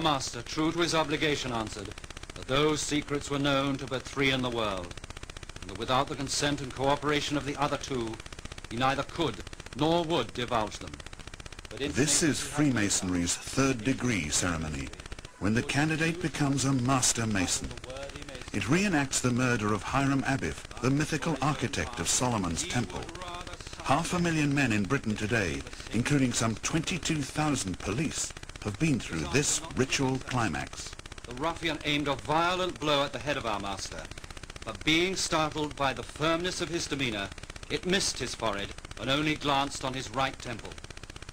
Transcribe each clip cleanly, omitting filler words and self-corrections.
master, true to his obligation, answered that those secrets were known to but 3 in the world, and that without the consent and cooperation of the other 2, he neither could nor would divulge them. This is Freemasonry's 3rd degree ceremony, when the candidate becomes a Master Mason. It reenacts the murder of Hiram Abiff, the mythical architect of Solomon's Temple. 500,000 men in Britain today, including some 22,000 police, have been through this ritual climax. The ruffian aimed a violent blow at the head of our master, but being startled by the firmness of his demeanor, it missed his forehead and only glanced on his right temple,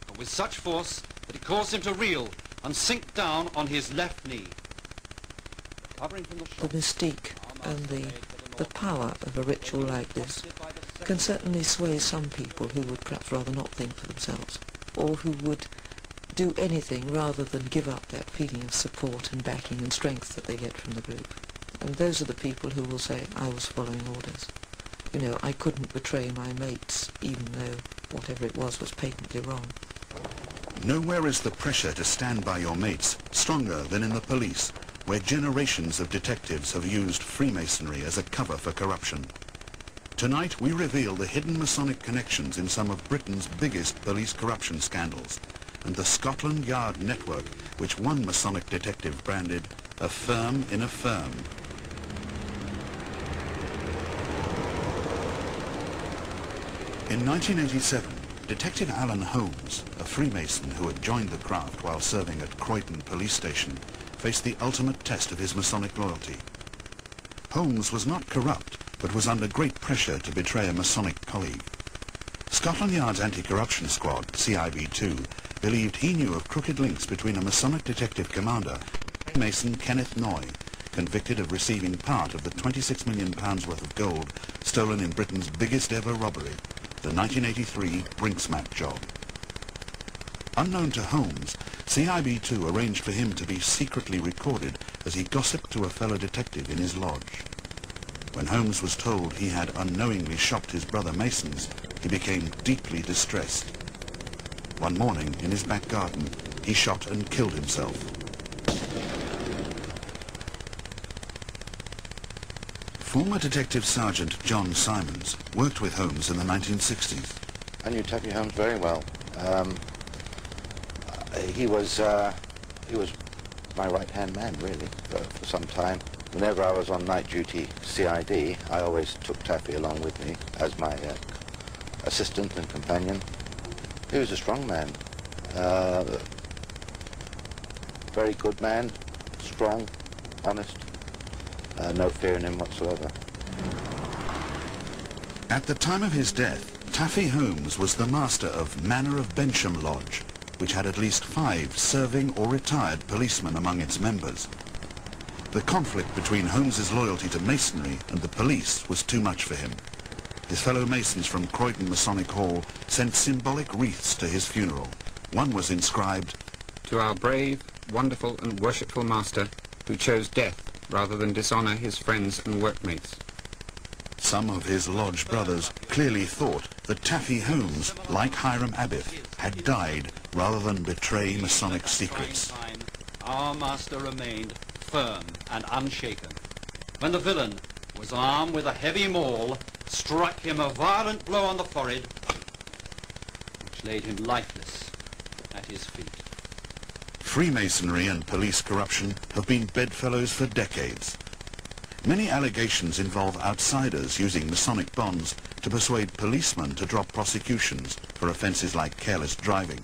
but with such force that it caused him to reel and sink down on his left knee. Recovering from the shock, the mystique and the power of a ritual like this can certainly sway some people who would perhaps rather not think for themselves, or who would do anything rather than give up that feeling of support and backing and strength that they get from the group. And those are the people who will say, I was following orders. You know, I couldn't betray my mates, even though whatever it was patently wrong. Nowhere is the pressure to stand by your mates stronger than in the police, where generations of detectives have used Freemasonry as a cover for corruption. Tonight we reveal the hidden Masonic connections in some of Britain's biggest police corruption scandals, and the Scotland Yard network, which one Masonic detective branded a firm in a firm. In 1987, Detective Alan Holmes, a Freemason who had joined the craft while serving at Croydon Police Station, faced the ultimate test of his Masonic loyalty. Holmes was not corrupt, but was under great pressure to betray a Masonic colleague. Scotland Yard's Anti-Corruption Squad, CIB2, believed he knew of crooked links between a Masonic detective commander, Mason Kenneth Noy, convicted of receiving part of the £26 million worth of gold stolen in Britain's biggest ever robbery, the 1983 Brinksmat job. Unknown to Holmes, CIB2 arranged for him to be secretly recorded as he gossiped to a fellow detective in his lodge. When Holmes was told he had unknowingly shocked his brother Masons, he became deeply distressed. One morning, in his back garden, he shot and killed himself. Former Detective Sergeant John Simons worked with Holmes in the 1960s. I knew Taffy Holmes very well. He was my right-hand man, really, for some time. Whenever I was on night duty CID, I always took Taffy along with me as my assistant and companion. He was a strong man, very good man, strong, honest, no fear in him whatsoever. At the time of his death, Taffy Holmes was the master of Manor of Bensham Lodge, which had at least 5 serving or retired policemen among its members. The conflict between Holmes's loyalty to Masonry and the police was too much for him. His fellow Masons from Croydon Masonic Hall sent symbolic wreaths to his funeral. One was inscribed, "To our brave, wonderful and worshipful master, who chose death rather than dishonour his friends and workmates." Some of his lodge brothers clearly thought that Taffy Holmes, like Hiram Abiff, had died rather than betray Masonic secrets. Our master remained firm and unshaken. When the villain was armed with a heavy maul, struck him a violent blow on the forehead, which laid him lifeless at his feet. Freemasonry and police corruption have been bedfellows for decades. Many allegations involve outsiders using Masonic bonds to persuade policemen to drop prosecutions for offences like careless driving.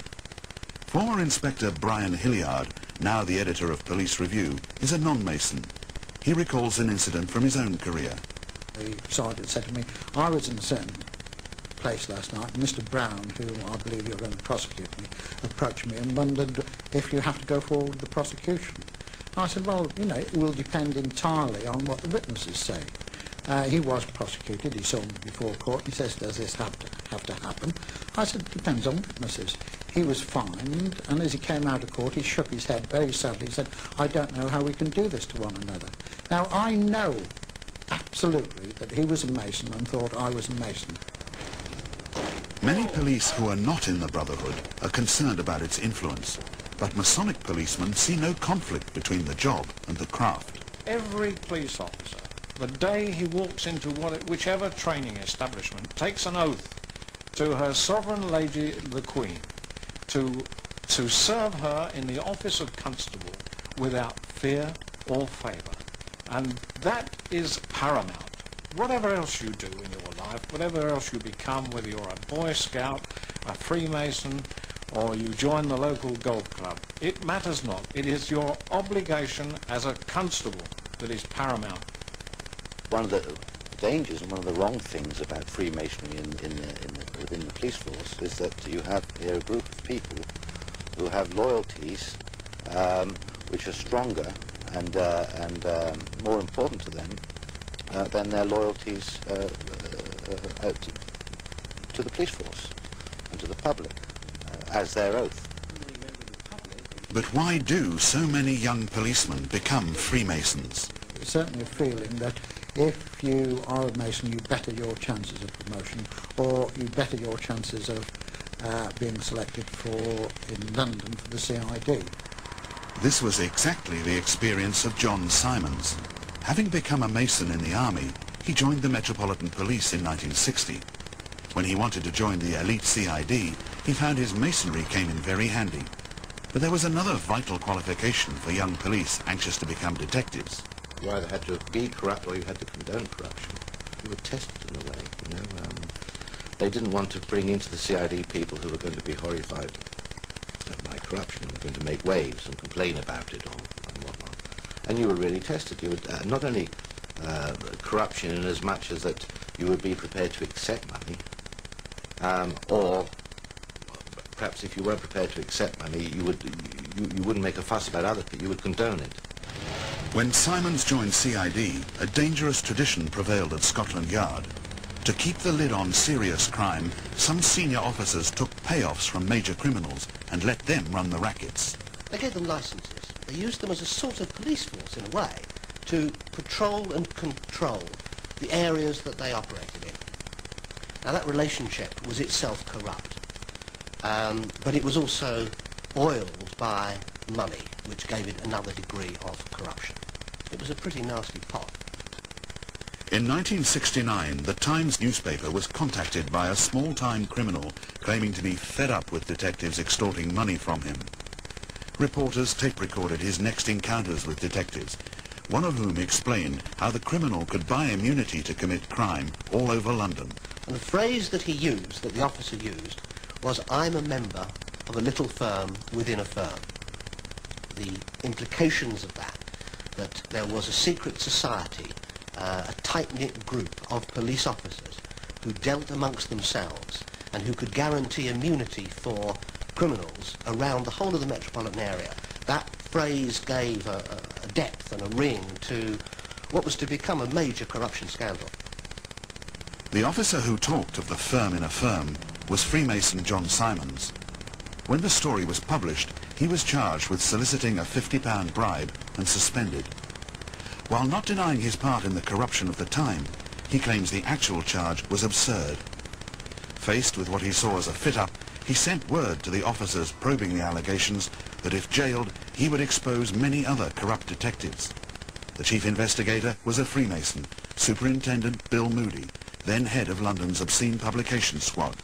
Former Inspector Brian Hilliard, now the editor of Police Review, is a non-Mason. He recalls an incident from his own career. The sergeant said to me, I was in a certain place last night, and Mr. Brown, who I believe you're going to prosecute me, approached me and wondered if you have to go forward with the prosecution. I said, well, you know, it will depend entirely on what the witnesses say. He was prosecuted, he saw me before court, he says, does this have to happen? I said, it depends on witnesses. He was fined, and as he came out of court, he shook his head very sadly. He said, I don't know how we can do this to one another. Now, I know absolutely that he was a Mason and thought I was a Mason. Many police who are not in the Brotherhood are concerned about its influence. But Masonic policemen see no conflict between the job and the craft. Every police officer, the day he walks into whichever training establishment, takes an oath to Her Sovereign Lady the Queen to serve her in the office of constable without fear or favour. And that is paramount. Whatever else you do in your life, whatever else you become, whether you're a Boy Scout, a Freemason, or you join the local golf club, it matters not. It is your obligation as a constable that is paramount. One of the dangers and one of the wrong things about Freemasonry within the police force is that you have here a group of people who have loyalties which are stronger and more important to them than their loyalties to the police force and to the public as their oath. But why do so many young policemen become Freemasons? There's certainly a feeling that if you are a Mason, you better your chances of promotion, or you better your chances of being selected in London for the CID. This was exactly the experience of John Simons. Having become a Mason in the army, he joined the Metropolitan Police in 1960. When he wanted to join the elite CID, he found his Masonry came in very handy. But there was another vital qualification for young police anxious to become detectives. You either had to be corrupt or you had to condone corruption. You were tested in a way, you know. They didn't want to bring into the CID people who were going to be horrified by corruption and were going to make waves and complain about it and whatnot. And you were really tested. You would not only corruption in as much as that you would be prepared to accept money, or perhaps if you weren't prepared to accept money, you wouldn't make a fuss about other people. You would condone it. When Simons joined CID, a dangerous tradition prevailed at Scotland Yard. To keep the lid on serious crime, some senior officers took payoffs from major criminals and let them run the rackets. They gave them licenses. They used them as a sort of police force, in a way, to patrol and control the areas that they operated in. Now, that relationship was itself corrupt, but it was also oiled by money, which gave it another degree of corruption. It was a pretty nasty pot. In 1969, the Times newspaper was contacted by a small-time criminal claiming to be fed up with detectives extorting money from him. Reporters tape-recorded his next encounters with detectives, one of whom explained how the criminal could buy immunity to commit crime all over London. And the phrase that he used, that the officer used, was, "I'm a member of a little firm within a firm." The implications of that there was a secret society, a tight-knit group of police officers who dealt amongst themselves and who could guarantee immunity for criminals around the whole of the metropolitan area. That phrase gave a depth and a ring to what was to become a major corruption scandal. The officer who talked of the firm in a firm was Freemason John Simons. When the story was published, he was charged with soliciting a £50 bribe and suspended. While not denying his part in the corruption of the time, he claims the actual charge was absurd. Faced with what he saw as a fit-up, he sent word to the officers probing the allegations that if jailed, he would expose many other corrupt detectives. The chief investigator was a Freemason, Superintendent Bill Moody, then head of London's obscene publications squad.